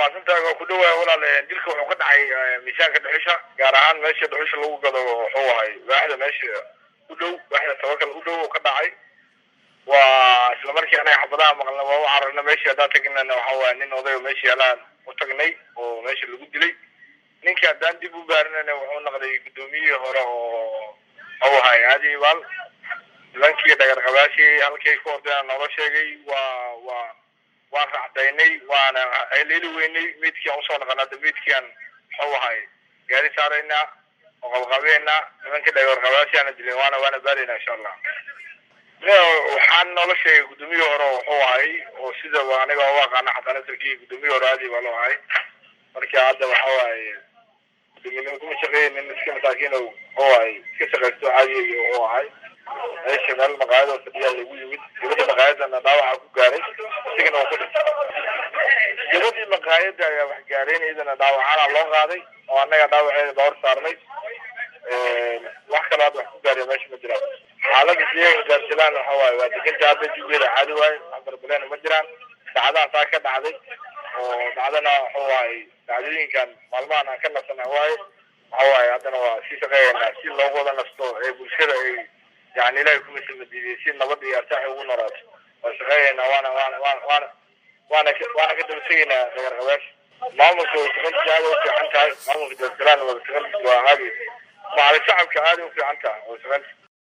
mahadsantahay waa ku dhawahay walaal dilka wuxuu ka dhacay miisaanka dhuxusha gaar ahaan meesha dhuxusha lagu gado wuxuu ahay waaxda meesha u dhow waaxda tawakal u dhow ka dhacay waa isla markii anaga xabadaha maqalna waa u cararna meesha haddaan tagnana waxa waaye nin odayo meesha yaalaan u tagnay oo meesha lagu dilay ninka haddaan dib u baarinana wuxuu noqday gudoomiyihii hore oo wuxuu ahay aadi ibaal nimankii dhagar qabaashii halkay ku ordeen noola sheegay waan raacdaynay waana leeli weynay meydkii aan usoo naqanaa meydkiian wuxuu ahay gaari saaraynaa oo qabqabeynaa nimankii dhagar qabaashii aana dilin waana baaraynaa insha allah waxaan noola sheegay gudoomiyihii hore wuxuu ahay oo sida aniga u aqaana xataa nasarkii gudoomiyihii hore aadi baa loo ahay marka hadda waxa waaye gudoomiye kuma shaqeeynin iska masaakiin oo ahay iska shaqaysto caadiga oo ahay meesha meel maqaayad oo fadhiya lagu yimid gabadha maqaayadana dhaawaca ku gaaray isigana waa ku dhintay gabadhii maqaayada ayaa wax gaareen iyadana dhaawacana loo qaaday oo annaga dhaawaceeda baa hor saarnay wax kale hadda wax ku gaariya meesha ma jiraan xaaladda siyaga gaarsilaan waxa waaye waa deganta hadda jugeeda caadi waaye wax barbalena ma jiraan dhacdaha saa ka dhacday oo dhacdana waxa waaye dhacdooyinkan maalmahan aan ka nasana waaye waxa waaye haddana waa sii shaqeeyaynaa si loogu wada nasto ee bulshada ay يعني لا يكون مثل مدينتين نبضي يرتاح ونرات وشغينا وانا كده بسينا غير غواش مامك وشغلت هذا وفي عنك مامك جزران وشغلت وهذه مع الشعب كهذه وفي عنك وشغلت